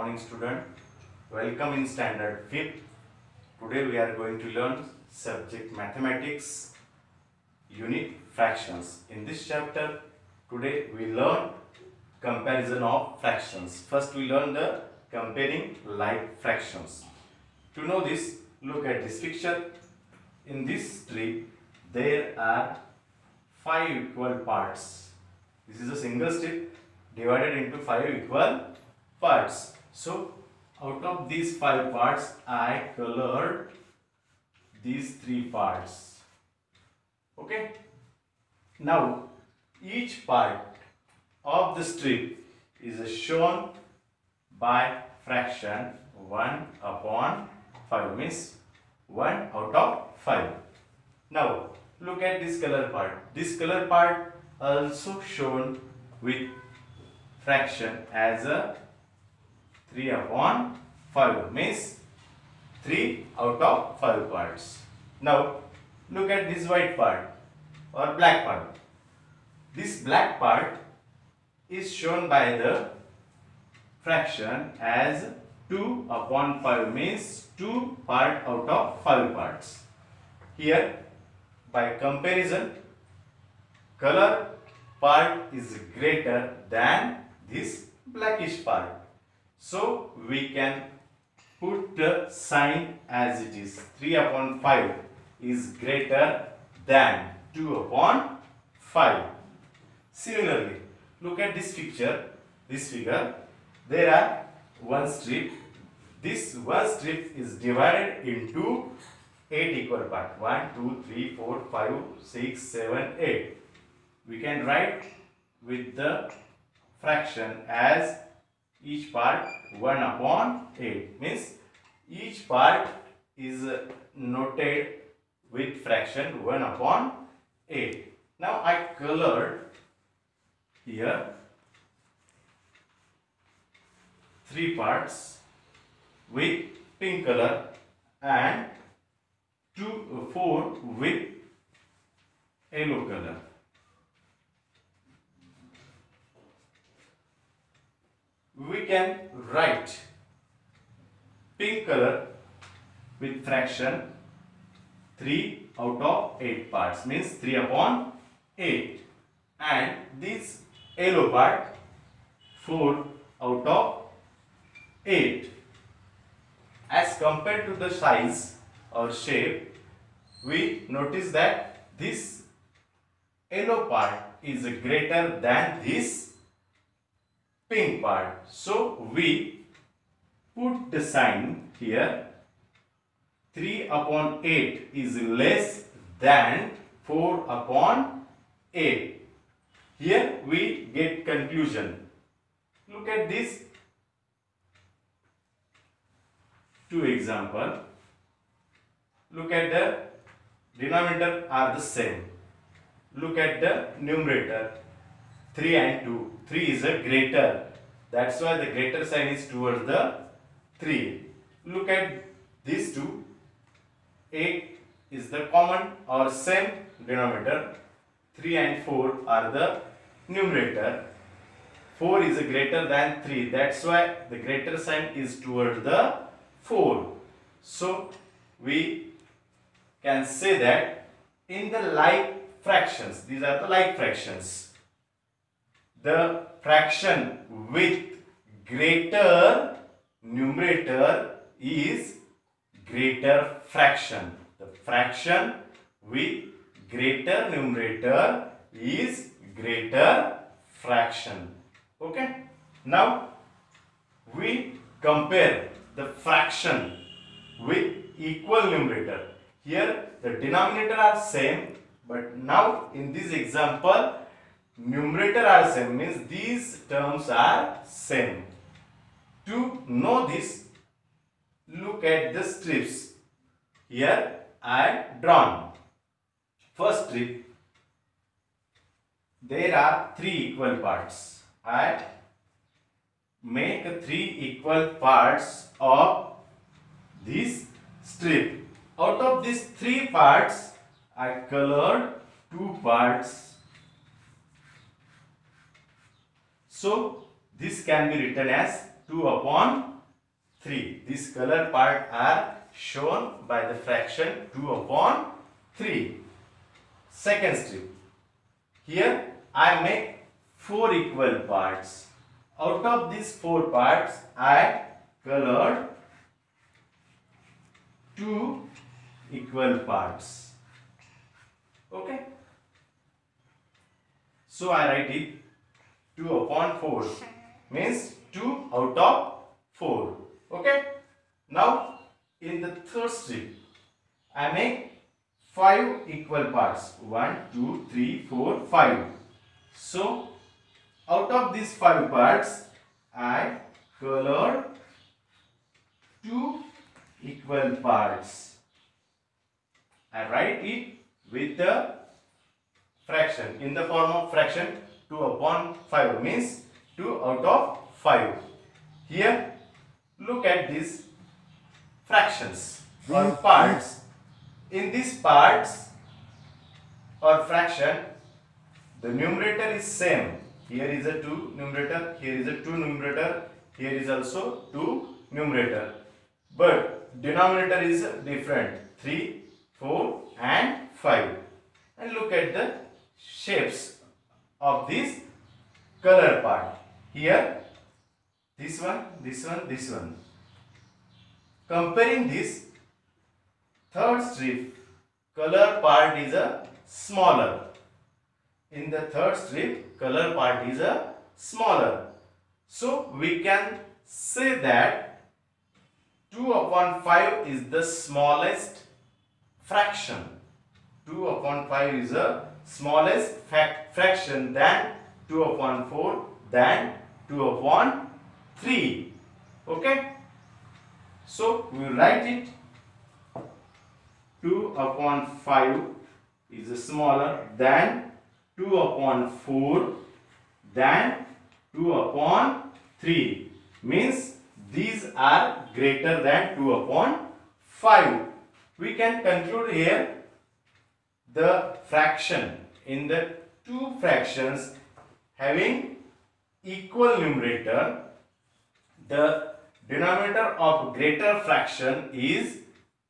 morning student. Welcome in standard 5th. Today we are going to learn subject mathematics unit fractions. In this chapter today we learn comparison of fractions. First we learn the comparing like fractions. To know this, look at this picture. In this strip there are 5 equal parts. This is a single strip divided into 5 equal parts. So out of these 5 parts I colored these 3 parts. Okay. Now each part of the strip is shown by fraction 1 upon 5, means 1 out of 5. Now look at this color part. This color part also shown with fraction as a 3 upon 5, means 3 out of 5 parts. Now look at this white part or black part. This black part is shown by the fraction as 2 upon 5, means 2 part out of 5 parts. Here by comparison, color part is greater than this blackish part. So we can put the sign as it is. 3 upon 5 is greater than 2 upon 5. Similarly, look at this figure. There are one strip. This one strip is divided into 8 equal parts. 1, 2, 3, 4, 5, 6, 7, 8. We can write with the fraction as each part 1 upon 8, means each part is noted with fraction 1 upon 8. Now I colored here 3 parts with pink color and 4 with yellow color. We can write pink color with fraction 3 out of 8 parts, means 3 upon 8, and this yellow part 4 out of 8. As compared to the size or shape, we notice that this yellow part is greater than this pink part. So we put the sign here. 3 upon 8 is less than 4 upon 8. Here we get conclusion. Look at this 2 example. Look at the denominator are the same. Look at the numerator 3 and 2. 3 is a greater. That's why the greater sign is towards the 3. Look at these two. 8 is the common or same denominator. 3 and 4 are the numerator. 4 is greater than 3. That's why the greater sign is towards the 4. So we can say that in the like fractions, these are the like fractions, the fraction with greater numerator is greater fraction. The fraction with greater numerator is greater fraction. Okay. Now we compare the fraction with equal numerator. Here the denominator are same, but now in this example numerator are same, means these terms are same. To know this, look at the strips. Here I drawn. First strip, there are 3 equal parts. I make 3 equal parts of this strip. Out of these 3 parts, I colored 2 parts. So this can be written as 2 upon 3. This color part are shown by the fraction 2 upon 3. Second strip. Here I make 4 equal parts. Out of these 4 parts, I colored 2 equal parts. Okay. So I write it 2 upon 4 means 2 out of 4. Okay. Now in the third strip, I make 5 equal parts. 1, 2, 3, 4, 5. So out of these 5 parts, I colored 2 equal parts. I write it with the fraction in the form of fraction 2 upon 5 means 2 out of 5. Here look at these fractions or parts. In these parts or fraction, the numerator is same. Here is a 2 numerator, here is a 2 numerator, here is also 2 numerator. But denominator is different, 3, 4 and 5. And look at the shapes of this color part. Here, this one, this one, this one. Comparing this, third strip, color part is a smaller. In the third strip, color part is a smaller. So we can say that 2 upon 5 is the smallest fraction. 2 upon 5 is the smallest fraction than 2 upon 4 than 2 upon 3. Okay. So we write it 2 upon 5 is smaller than 2 upon 4 than 2 upon 3 means these are greater than 2 upon 5. We can conclude here the fraction in the two fractions having equal numerator, the denominator of greater fraction is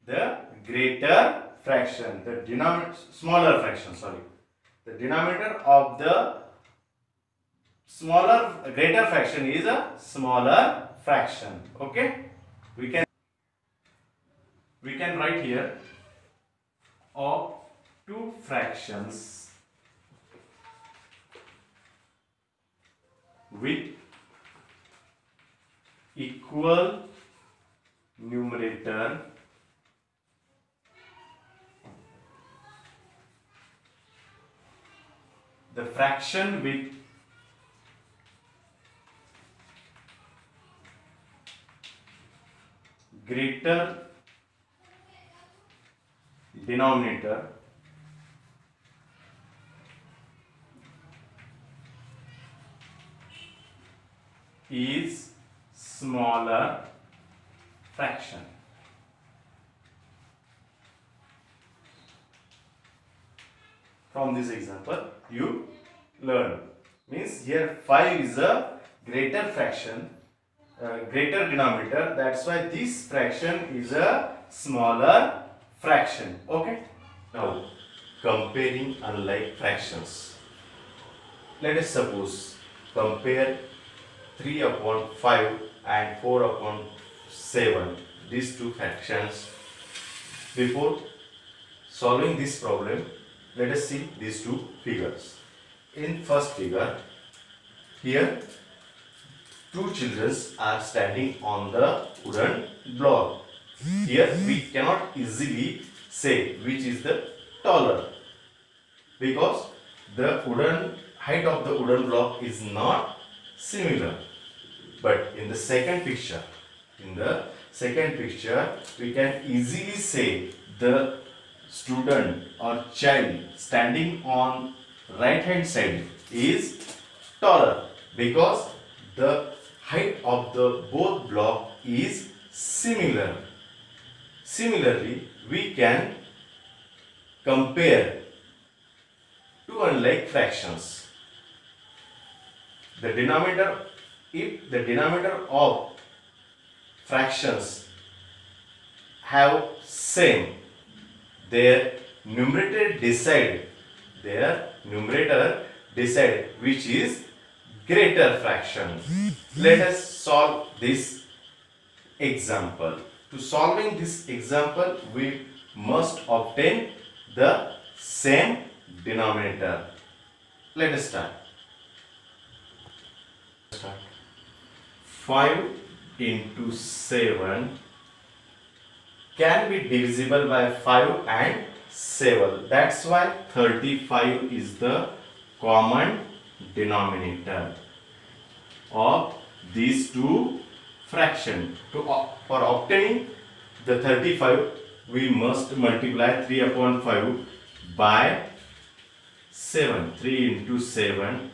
the greater fraction, the denominator smaller fraction, sorry. The denominator of the greater fraction is a smaller fraction. Okay, we can write here of two fractions with equal numerator the fraction with greater denominator is smaller fraction. From this example you learn, means here 5 is a greater fraction, greater denominator, that's why this fraction is a smaller fraction. Okay, now comparing unlike fractions, let us suppose compare 3 upon 5 and 4 upon 7, these two fractions. Before solving this problem, let us see these two figures. In first figure, here two children are standing on the wooden block. Here we cannot easily say which is the taller because the height of the wooden block is not similar. But in the second picture, we can easily say the student or child standing on right hand side is taller because the height of the both block is similar. Similarly, we can compare two unlike fractions. If the denominator of fractions have same, their numerator decide which is greater fraction. Let us solve this example. To solving this example, we must obtain the same denominator. Let us start. 5 into 7 can be divisible by 5 and 7. That's why 35 is the common denominator of these two fractions. For obtaining the 35, we must multiply 3 upon 5 by 7. 3 into 7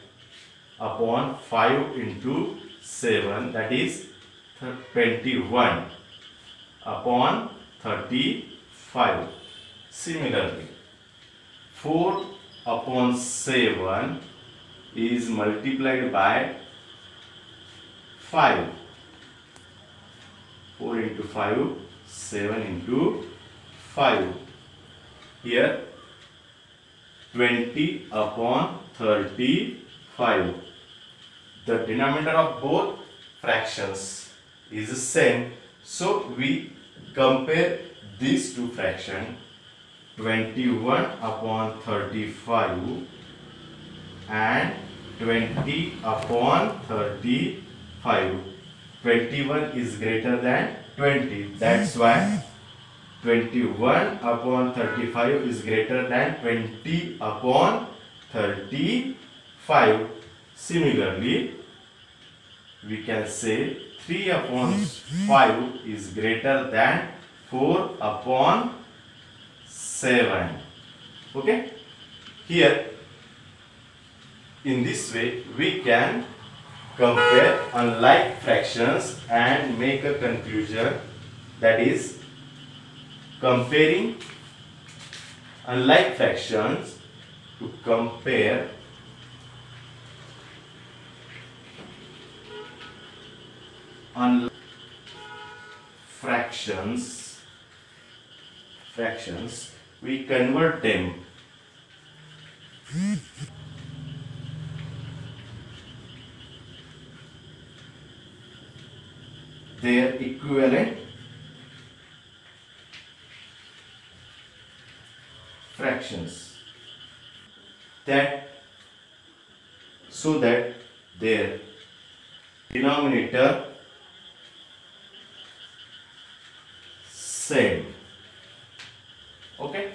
upon 5 into 7, that is 21 upon 35. Similarly, 4 upon 7 is multiplied by 5. 4 into 5, 7 into 5. Here 20 upon 35. The denominator of both fractions is the same, so we compare these two fractions. 21 upon 35 and 20 upon 35. 21 is greater than 20. That's why 21 upon 35 is greater than 20 upon 35. Similarly, we can say 3 upon 5 is greater than 4 upon 7. Okay? Here, in this way, we can compare unlike fractions and make a conclusion, that is, comparing unlike fractions to compare unlike fractions, we convert them their equivalent fractions, that so that their denominator same. Okay.